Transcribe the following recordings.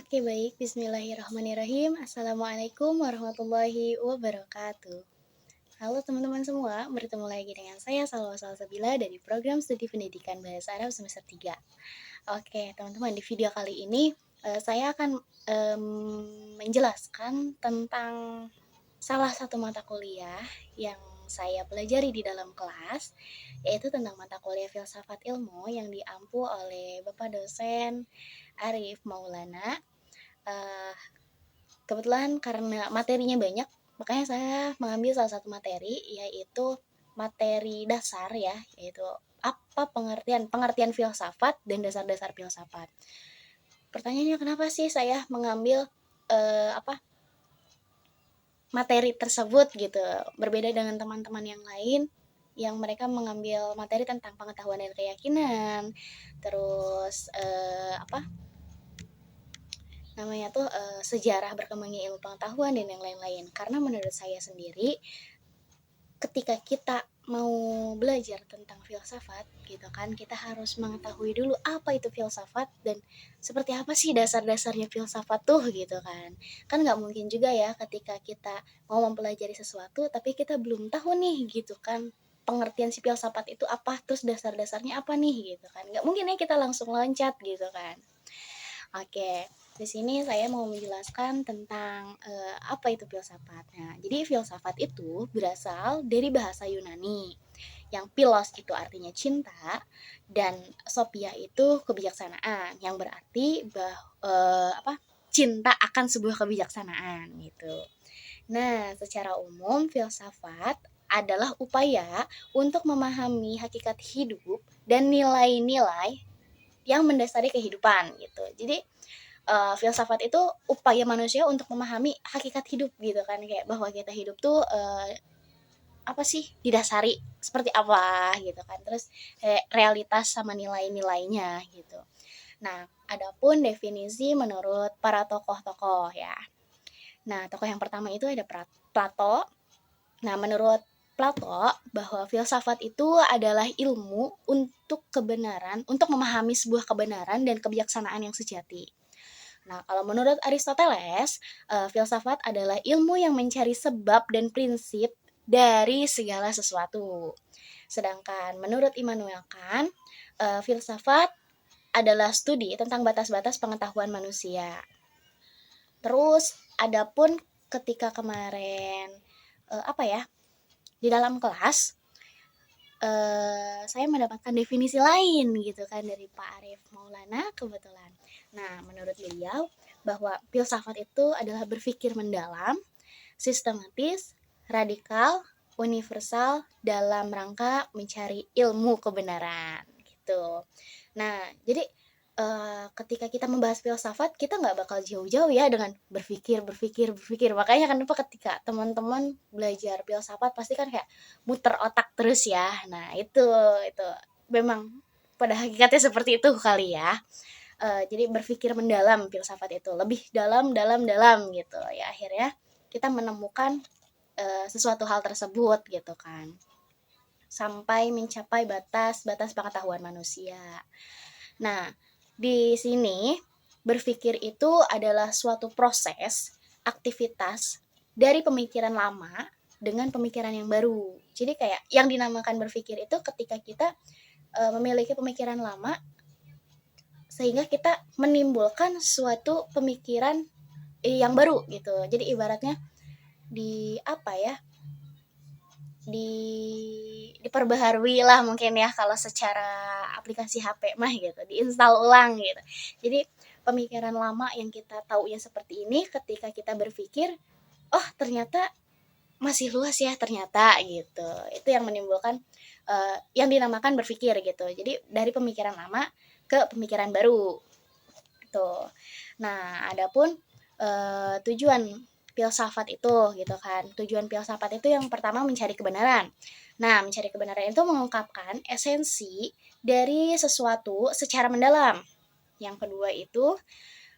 Oke baik, bismillahirrahmanirrahim. Assalamualaikum warahmatullahi wabarakatuh. Halo teman-teman semua, bertemu lagi dengan saya Salwa Salsabila dari program studi pendidikan Bahasa Arab semester 3. Oke teman-teman, di video kali ini saya akan menjelaskan tentang salah satu mata kuliah yang saya pelajari di dalam kelas, yaitu tentang mata kuliah Filsafat Ilmu yang diampu oleh Bapak dosen Arif Maulana. Eee, Kebetulan karena materinya banyak, makanya saya mengambil salah satu materi, yaitu materi dasar ya, yaitu apa pengertian pengertian filsafat dan dasar-dasar filsafat. Pertanyaannya kenapa sih saya mengambil, materi tersebut gitu, berbeda dengan teman-teman yang lain, yang mereka mengambil materi tentang pengetahuan dan keyakinan, terus, namanya tuh, sejarah berkembangnya ilmu pengetahuan dan yang lain-lain. Karena menurut saya sendiri, ketika kita mau belajar tentang filsafat gitu kan, kita harus mengetahui dulu apa itu filsafat dan seperti apa sih dasar-dasarnya filsafat tuh gitu kan. Kan nggak mungkin juga ya ketika kita mau mempelajari sesuatu tapi kita belum tahu nih gitu kan pengertian si filsafat itu apa, terus dasar-dasarnya apa nih gitu kan. Nggak mungkin ya kita langsung loncat gitu kan. Oke, di sini saya mau menjelaskan tentang, apa itu filsafat. Nah, jadi filsafat itu berasal dari bahasa Yunani, yang philos itu artinya cinta, dan sophia itu kebijaksanaan, yang berarti cinta akan sebuah kebijaksanaan, gitu. Nah, secara umum filsafat adalah upaya untuk memahami hakikat hidup dan nilai-nilai yang mendasari kehidupan, gitu. Jadi filsafat itu upaya manusia untuk memahami hakikat hidup gitu kan, kayak bahwa kita hidup tuh apa sih didasari seperti apa gitu kan, terus realitas sama nilai-nilainya gitu. Nah, adapun definisi menurut para tokoh-tokoh ya. Nah, tokoh yang pertama itu ada Plato. Nah, menurut Plato bahwa filsafat itu adalah ilmu untuk kebenaran, untuk memahami sebuah kebenaran dan kebijaksanaan yang sejati. Nah, kalau menurut Aristoteles, filsafat adalah ilmu yang mencari sebab dan prinsip dari segala sesuatu. Sedangkan menurut Immanuel Kant, filsafat adalah studi tentang batas-batas pengetahuan manusia. Terus adapun ketika kemarin, di dalam kelas, saya mendapatkan definisi lain gitu kan dari Pak Arif Maulana kebetulan. Nah, menurut beliau bahwa filsafat itu adalah berpikir mendalam, sistematis, radikal, universal dalam rangka mencari ilmu kebenaran gitu. Nah, jadi ketika kita membahas filsafat kita nggak bakal jauh-jauh ya dengan berpikir berpikir berpikir, makanya kenapa ketika teman-teman belajar filsafat pasti kan kayak muter otak terus ya. Nah itu memang pada hakikatnya seperti itu kali ya. Jadi berpikir mendalam, filsafat itu lebih dalam dalam dalam gitu ya, akhirnya kita menemukan sesuatu hal tersebut gitu kan, sampai mencapai batas-batas pengetahuan manusia. Nah, di sini berpikir itu adalah suatu proses, aktivitas dari pemikiran lama dengan pemikiran yang baru. Jadi kayak yang dinamakan berpikir itu ketika kita memiliki pemikiran lama sehingga kita menimbulkan suatu pemikiran yang baru gitu. Jadi ibaratnya di apa ya? Diperbaharui lah mungkin ya kalau secara aplikasi HP mah gitu, diinstal ulang gitu. Jadi pemikiran lama yang kita tahu ya seperti ini ketika kita berpikir, oh ternyata masih luas ya ternyata gitu. Itu yang menimbulkan yang dinamakan berpikir gitu. Jadi dari pemikiran lama ke pemikiran baru. Tuh. Nah, adapun tujuan filsafat itu gitu kan. Tujuan filsafat itu yang pertama mencari kebenaran. Nah, mencari kebenaran itu mengungkapkan esensi dari sesuatu secara mendalam. Yang kedua itu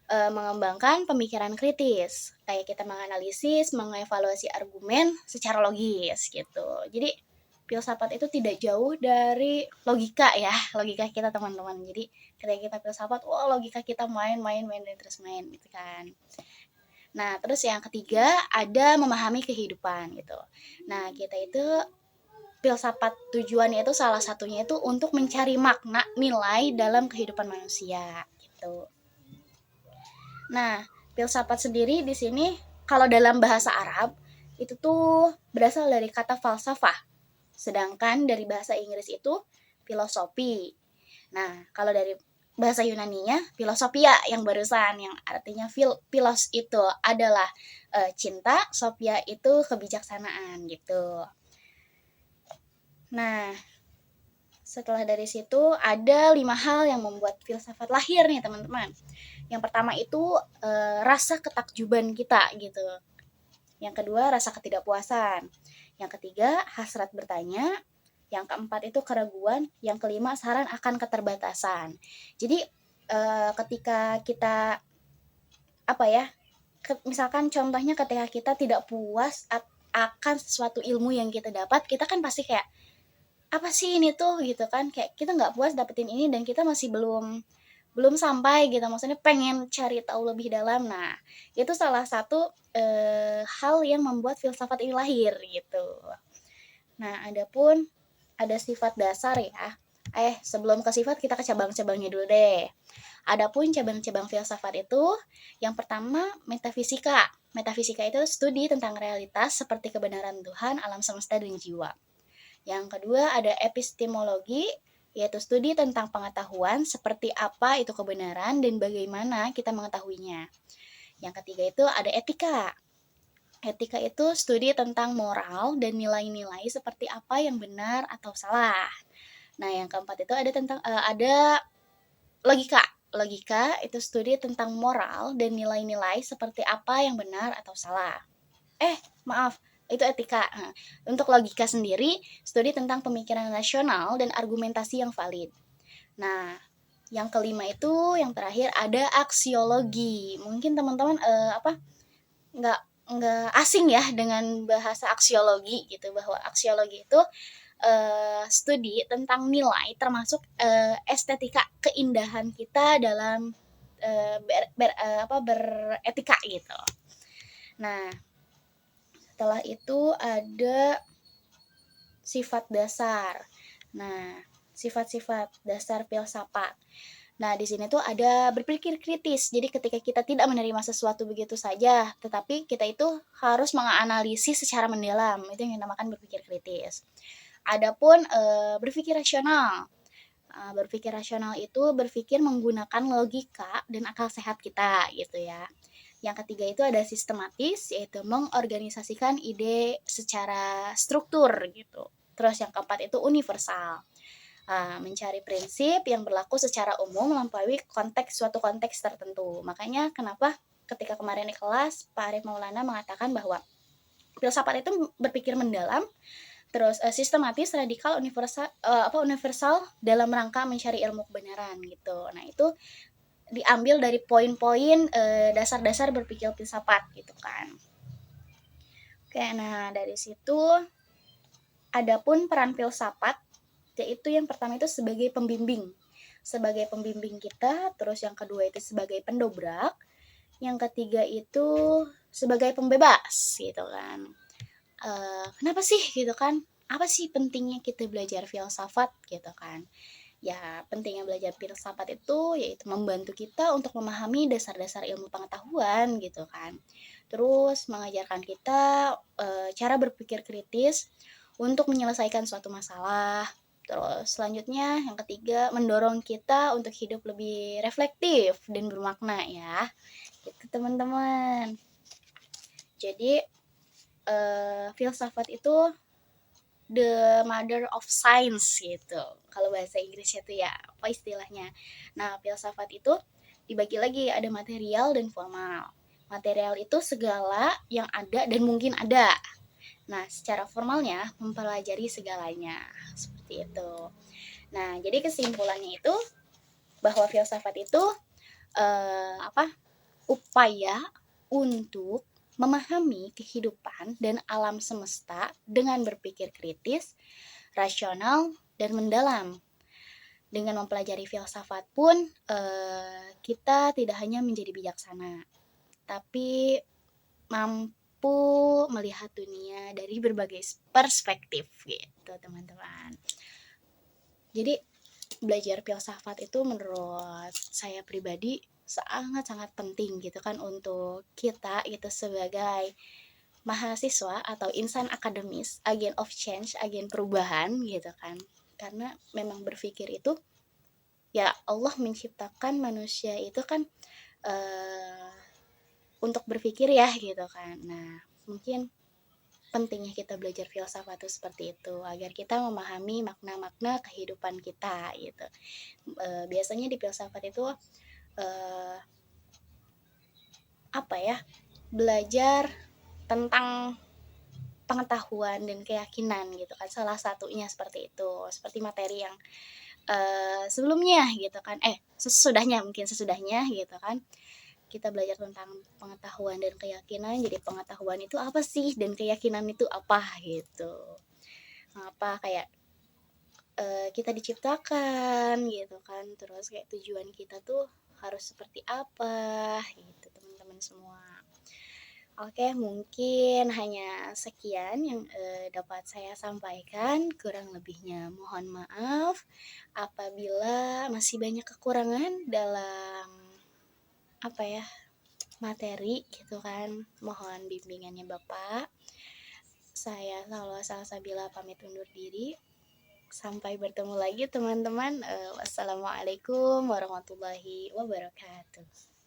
mengembangkan pemikiran kritis. Kayak kita menganalisis, mengevaluasi argumen secara logis gitu. Jadi filsafat itu tidak jauh dari logika ya, logika kita teman-teman. Jadi ketika kita filsafat, wah logika kita main dan terus main gitu kan. Nah, terus yang ketiga ada memahami kehidupan gitu. Nah, kita itu filsafat tujuannya itu salah satunya itu untuk mencari makna nilai dalam kehidupan manusia gitu. Nah, filsafat sendiri di sini kalau dalam bahasa Arab itu tuh berasal dari kata falsafah. Sedangkan dari bahasa Inggris itu filosofi. Nah, kalau dari bahasa Yunaninya filosofia yang barusan yang artinya philos itu adalah cinta, sophia itu kebijaksanaan gitu. Nah, setelah dari situ ada 5 hal yang membuat filsafat lahir nih teman-teman. Yang pertama itu rasa ketakjuban kita gitu. Yang kedua rasa ketidakpuasan. Yang ketiga hasrat bertanya. Yang keempat itu keraguan. Yang kelima saran akan keterbatasan. Jadi ketika kita misalkan contohnya ketika kita tidak puas akan sesuatu ilmu yang kita dapat, kita kan pasti kayak apa sih ini tuh gitu kan, kayak kita nggak puas dapetin ini dan kita masih belum sampai gitu, maksudnya pengen cari tahu lebih dalam. Nah, itu salah satu hal yang membuat filsafat ini lahir gitu. Nah, ada sifat dasar ya. Sebelum ke sifat kita ke cabang-cabangnya dulu deh. Adapun cabang-cabang filsafat itu, yang pertama metafisika. Metafisika itu studi tentang realitas seperti kebenaran Tuhan, alam semesta dan jiwa. Yang kedua ada epistemologi, yaitu studi tentang pengetahuan seperti apa itu kebenaran dan bagaimana kita mengetahuinya. Yang ketiga itu ada etika. Etika itu studi tentang moral dan nilai-nilai seperti apa yang benar atau salah. Nah, yang keempat itu ada logika. Logika itu studi tentang moral dan nilai-nilai seperti apa yang benar atau salah. Maaf, itu etika. Nah, untuk logika sendiri, studi tentang pemikiran rasional dan argumentasi yang valid. Nah, yang kelima itu, yang terakhir ada aksiologi. Mungkin teman-teman nggak asing ya dengan bahasa aksiologi gitu, bahwa aksiologi itu studi tentang nilai termasuk estetika keindahan kita dalam beretika gitu. Nah, setelah itu ada sifat dasar. Nah, sifat-sifat dasar filsafat. Nah, di sini tuh ada berpikir kritis. Jadi ketika kita tidak menerima sesuatu begitu saja, tetapi kita itu harus menganalisis secara mendalam. Itu yang dinamakan berpikir kritis. Adapun berpikir rasional. Berpikir rasional itu berpikir menggunakan logika dan akal sehat kita gitu ya. Yang ketiga itu ada sistematis, yaitu mengorganisasikan ide secara struktur gitu. Terus yang keempat itu universal, mencari prinsip yang berlaku secara umum melampaui suatu konteks tertentu. Makanya kenapa ketika kemarin di kelas Pak Arif Maulana mengatakan bahwa filsafat itu berpikir mendalam, terus sistematis, radikal, universal dalam rangka mencari ilmu kebenaran gitu. Nah, itu diambil dari poin-poin dasar-dasar berpikir filsafat gitu kan. Oke, nah dari situ adapun peran filsafat, yaitu yang pertama itu sebagai pembimbing kita, terus yang kedua itu sebagai pendobrak, yang ketiga itu sebagai pembebas gitu kan. Kenapa sih gitu kan? Apa sih pentingnya kita belajar filsafat gitu kan? Ya, pentingnya belajar filsafat itu yaitu membantu kita untuk memahami dasar-dasar ilmu pengetahuan gitu kan. Terus mengajarkan kita cara berpikir kritis untuk menyelesaikan suatu masalah. Terus selanjutnya yang ketiga mendorong kita untuk hidup lebih reflektif dan bermakna ya. Gitu teman-teman. Jadi filsafat itu the mother of science gitu. Kalau bahasa Inggrisnya tuh ya, apa istilahnya. Nah, filsafat itu dibagi lagi ada material dan formal. Material itu segala yang ada dan mungkin ada. Nah, secara formalnya mempelajari segalanya. Seperti itu. Nah, jadi kesimpulannya itu bahwa filsafat itu upaya untuk memahami kehidupan dan alam semesta dengan berpikir kritis, rasional, dan mendalam. Dengan mempelajari filsafat pun kita tidak hanya menjadi bijaksana, tapi mampu melihat dunia dari berbagai perspektif gitu teman-teman. Jadi belajar filsafat itu menurut saya pribadi sangat-sangat penting gitu kan untuk kita gitu sebagai mahasiswa atau insan akademis, agen of change, agen perubahan gitu kan. Karena memang berpikir itu ya Allah menciptakan manusia itu kan untuk berpikir ya gitu kan. Nah, mungkin pentingnya kita belajar filsafat itu seperti itu agar kita memahami makna-makna kehidupan kita gitu. Biasanya di filsafat itu apa ya? Belajar tentang pengetahuan dan keyakinan gitu kan. Salah satunya seperti itu. Seperti materi yang sebelumnya gitu kan. Sesudahnya gitu kan. Kita belajar tentang pengetahuan dan keyakinan. Jadi pengetahuan itu apa sih dan keyakinan itu apa gitu. Apa kayak kita diciptakan gitu kan, terus kayak tujuan kita tuh harus seperti apa gitu teman-teman semua. Oke, mungkin hanya sekian yang dapat saya sampaikan, kurang lebihnya mohon maaf apabila masih banyak kekurangan dalam apa ya, materi gitu kan, mohon bimbingannya Bapak. Saya Salwa Salsabila pamit undur diri. Sampai bertemu lagi teman-teman. Wassalamualaikum warahmatullahi wabarakatuh.